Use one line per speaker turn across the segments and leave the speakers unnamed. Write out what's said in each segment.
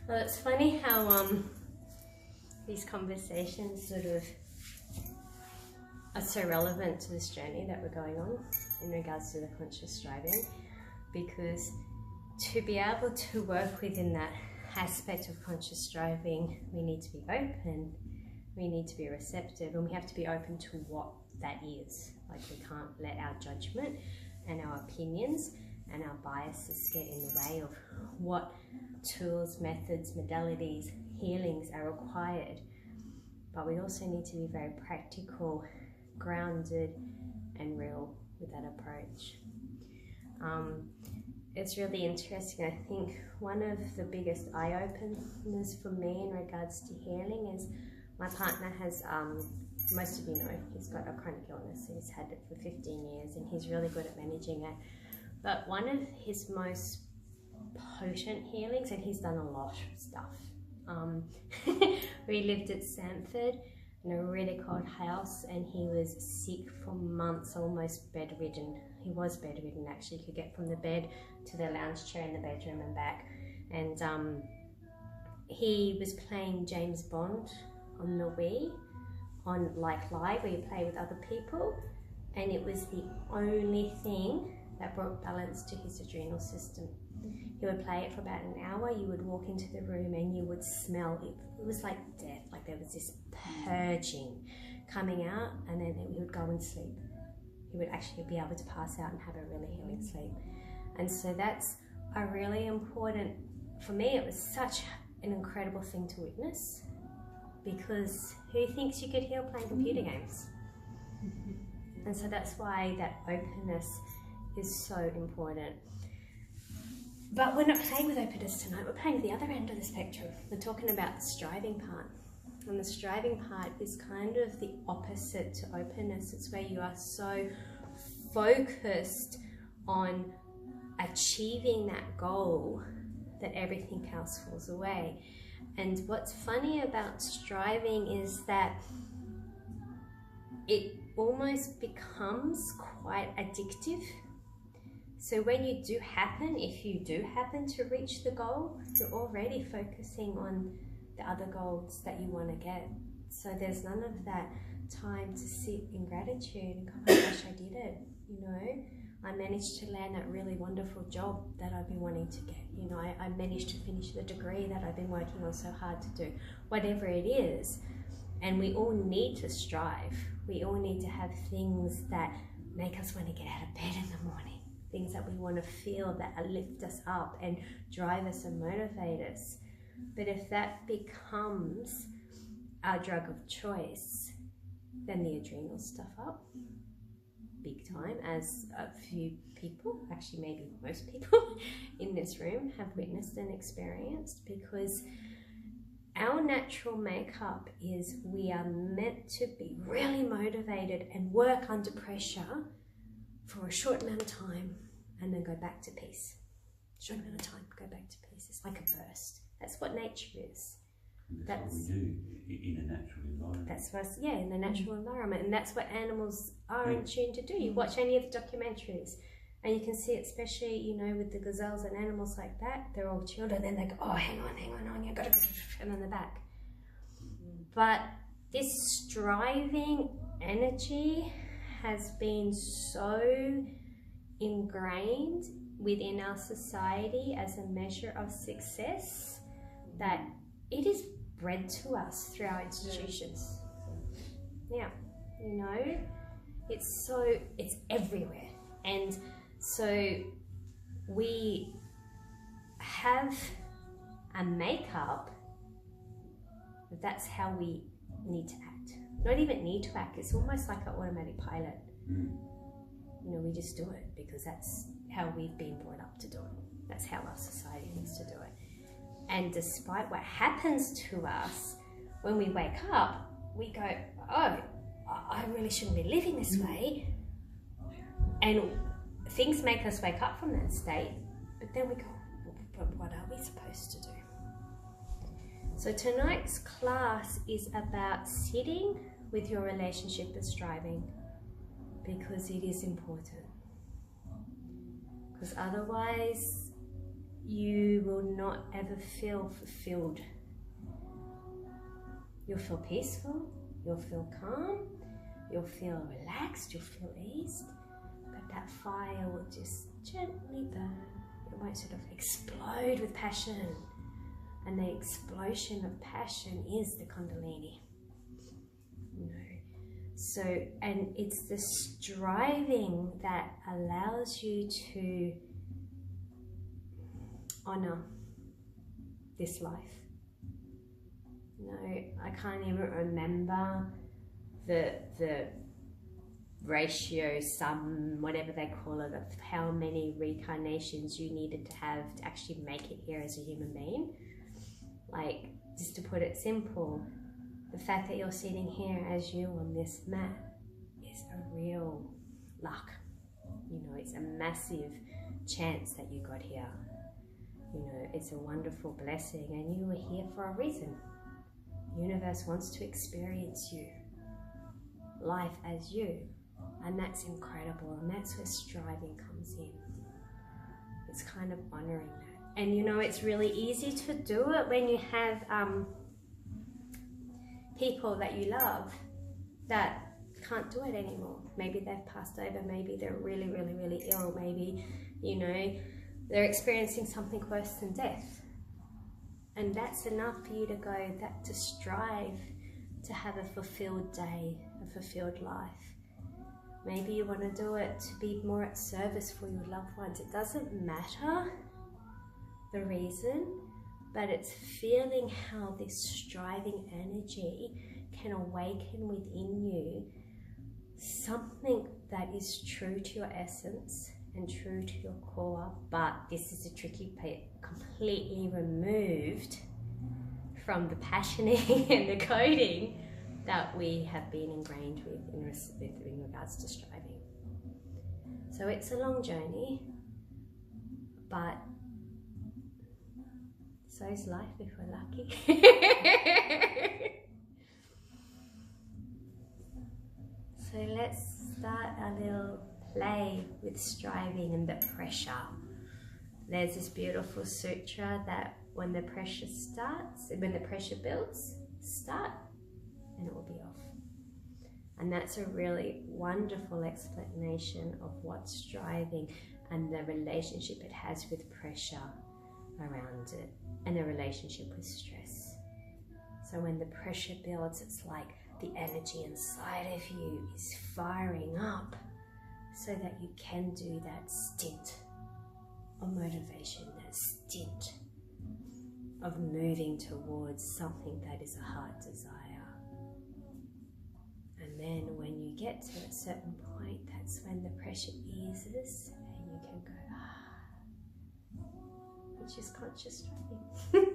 Well, it's funny how these conversations sort of are so relevant to this journey that we're going on in regards to the conscious striving, because to be able to work within that aspect of conscious striving, we need to be open, we need to be receptive, and we have to be open to what that is. Like, we can't let our judgment and our opinions and our biases get in the way of what tools, methods, modalities, healings are required. But we also need to be very practical, grounded and real with that approach. It's really interesting. I think one of the biggest eye-openers for me in regards to healing is my partner has, most of you know, he's got a chronic illness. He's had it for 15 years and he's really good at managing it. But one of his most potent healings, and he's done a lot of stuff. We lived at Sanford in a really cold house, and he was sick for months, almost bedridden. He was bedridden actually. He could get from the bed to the lounge chair in the bedroom and back. And he was playing James Bond on the Wii, on like Live, where you play with other people, and it was the only thing that brought balance to his adrenal system. He would play it for about an hour. You would walk into the room and you would smell it. It was like death, like there was this purging coming out, and then he would go and sleep. He would actually be able to pass out and have a really healing sleep. And so that's a really important, for me, it was such an incredible thing to witness, because who thinks you could heal playing computer games? And so that's why that openness is so important. But we're not playing with openness tonight, we're playing with the other end of the spectrum. We're talking about the striving part. And the striving part is kind of the opposite to openness. It's where you are so focused on achieving that goal that everything else falls away. And what's funny about striving is that it almost becomes quite addictive. So when you do happen, if you do happen to reach the goal, you're already focusing on the other goals that you want to get. So there's none of that time to sit in gratitude and go, oh my gosh, I did it, you know. I managed to land that really wonderful job that I've been wanting to get. You know, I managed to finish the degree that I've been working on so hard to do. Whatever it is. And we all need to strive. We all need to have things that make us want to get out of bed in the morning. Things that we want to feel that lift us up and drive us and motivate us. But if that becomes our drug of choice, then the adrenals stuff up big time, as a few people, actually maybe most people in this room have witnessed and experienced, because our natural makeup is we are meant to be really motivated and work under pressure for a short amount of time and then go back to peace. Short amount of time, go back to peace. It's like a burst. That's what nature is.
That's what we do in a natural environment. That's
what, yeah, in the natural environment. And that's what animals are in tune to do. You watch any of the documentaries and you can see it, especially, you know, with the gazelles and animals like that, they're all chilled and then they go, oh, hang on, you gotta go, and then they're back. But this striving energy has been so ingrained within our society as a measure of success that it is bred to us through our institutions. Yeah, you know, it's everywhere. And so we have a makeup, that's how we need to act. Not even need to act, it's almost like an automatic pilot. You know, we just do it because that's how we've been brought up to do it. That's how our society needs to do it. And despite what happens to us, when we wake up, we go, oh, I really shouldn't be living this way. And things make us wake up from that state, but then we go, but what are we supposed to do? So tonight's class is about sitting with your relationship with striving, because it is important. Because otherwise, you will not ever feel fulfilled. You'll feel peaceful, you'll feel calm, you'll feel relaxed, you'll feel eased, but that fire will just gently burn. It won't sort of explode with passion. And the explosion of passion is the Kundalini. So, and it's the striving that allows you to honor this life. I can't even remember the ratio, sum, whatever they call it, of how many reincarnations you needed to have to actually make it here as a human being. Like, just to put it simple, the fact that you're sitting here as you on this mat is a real luck. It's a massive chance that you got here. It's a wonderful blessing, and you were here for a reason. The universe wants to experience you, life as you, and that's incredible, and that's where striving comes in. It's kind of honoring that. And it's really easy to do it when you have people that you love that can't do it anymore. Maybe they've passed over, maybe they're really, really, really ill, maybe, they're experiencing something worse than death. And that's enough for you to go, to strive to have a fulfilled day, a fulfilled life. Maybe you want to do it to be more at service for your loved ones. It doesn't matter the reason, but it's feeling how this striving energy can awaken within you something that is true to your essence and true to your core. But this is a tricky bit, completely removed from the passioning and the coding that we have been ingrained with in regards to striving. So it's a long journey, but so's life if we're lucky. So let's start a little play with striving and the pressure. There's this beautiful sutra that when the pressure builds, start and it will be off. And that's a really wonderful explanation of what striving and the relationship it has with pressure around it and the relationship with stress. So when the pressure builds, it's like the energy inside of you is firing up so that you can do that stint of motivation, that stint of moving towards something that is a heart desire. And then when you get to a certain point, that's when the pressure eases and you can go, which is conscious striving.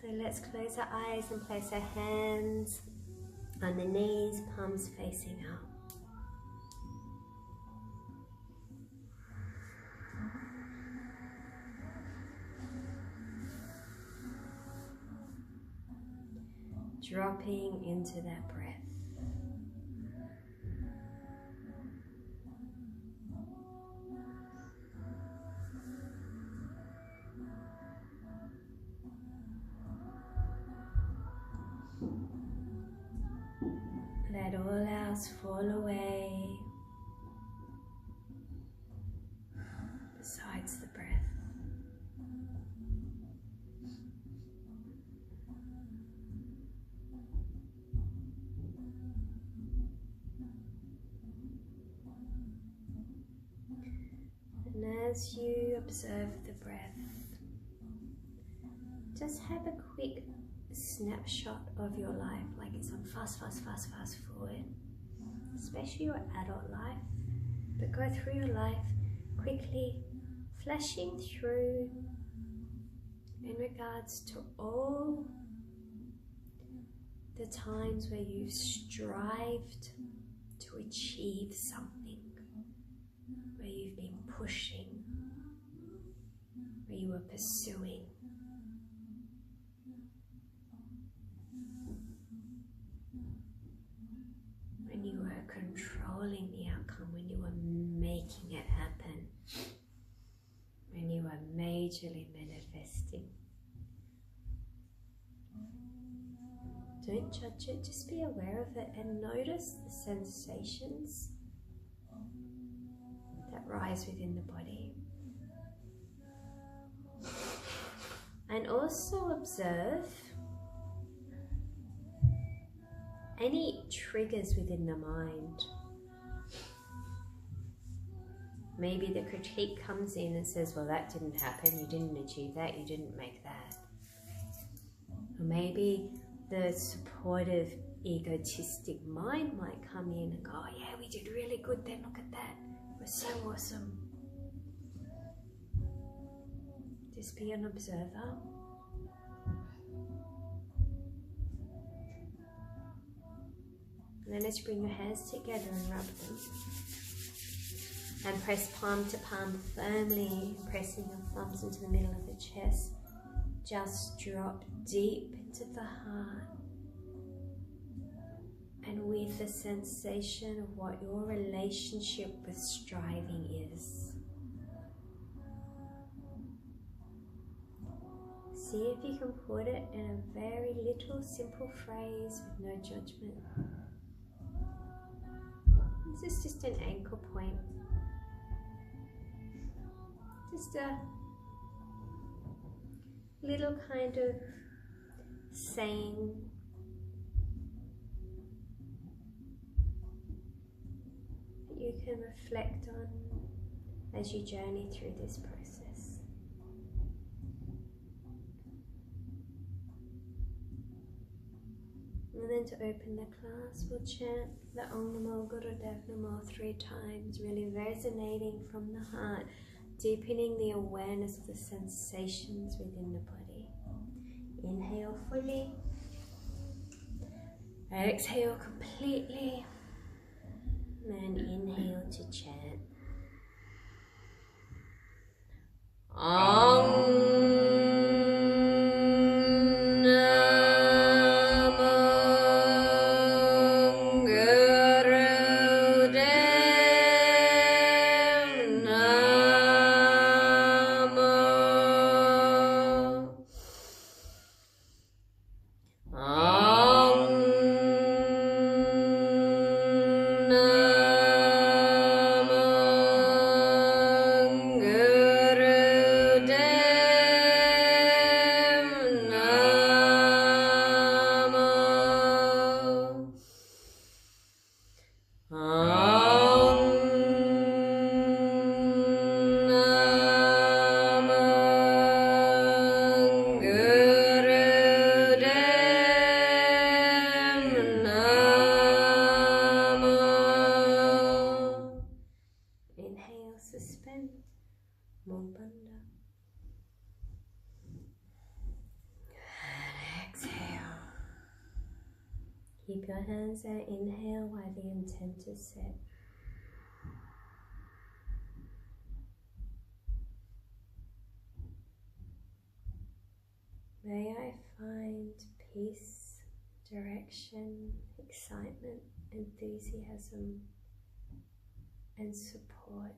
So let's close our eyes and place our hands on the knees, palms facing out. Dropping into that breath. Let all else fall away besides the breath. And as you observe the breath, just have a quick snapshot of your life, like it's on fast forward, especially your adult life, but go through your life quickly, flashing through in regards to all the times where you've strived to achieve something, where you've been pushing, where you were pursuing. When you were controlling the outcome, when you were making it happen. majorly manifesting. Don't judge it, just be aware of it and notice the sensations that rise within the body. And also observe any triggers within the mind. Maybe the critique comes in and says, well, that didn't happen, you didn't achieve that, you didn't make that. Or maybe the supportive, egotistic mind might come in and go, oh yeah, we did really good then, look at that, we're so awesome. Just be an observer. And then as you bring your hands together and rub them, and press palm to palm firmly, pressing your thumbs into the middle of the chest. Just drop deep into the heart. And with the sensation of what your relationship with striving is. See if you can put it in a very little simple phrase with no judgment. This is just an anchor point. Just a little kind of saying that you can reflect on as you journey through this process. And then to open the class, we'll chant the Om Namo Gurudev Namo 3 times, really resonating from the heart, deepening the awareness of the sensations within the body. Inhale fully. Exhale completely. And then inhale to chant. Om. Keep your hands at inhale while the intent is set. May I find peace, direction, excitement, enthusiasm, and support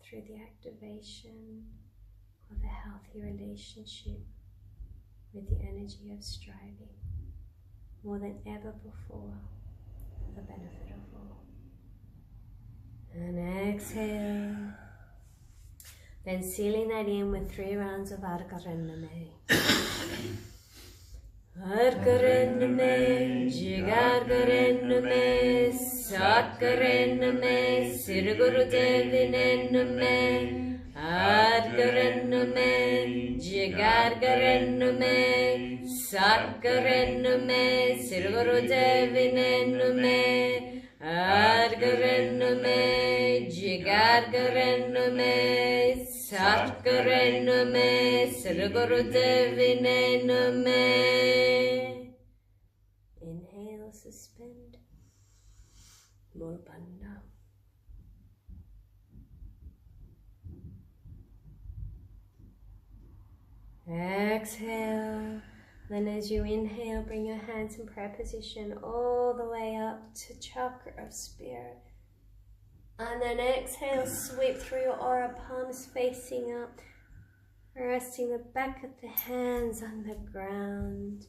through the activation of a healthy relationship with the energy of striving, more than ever before, for the benefit of all. And exhale. Then sealing that in with 3 rounds of Arkarenname. Arkarenname, Jigarkarenname, Satkarenname, Sirigurudevinenname. Arkarenname, Jigarkarenname, Satkarenname, Sirigurudevinenname. Arkarenname, Jigarkarenname, Satkarenname, Sirigurudevinenname. Inhale, suspend. Mulbandha. Exhale. Then as you inhale, bring your hands in prayer position all the way up to chakra of spirit. And then exhale, sweep through your aura, palms facing up. Resting the back of the hands on the ground.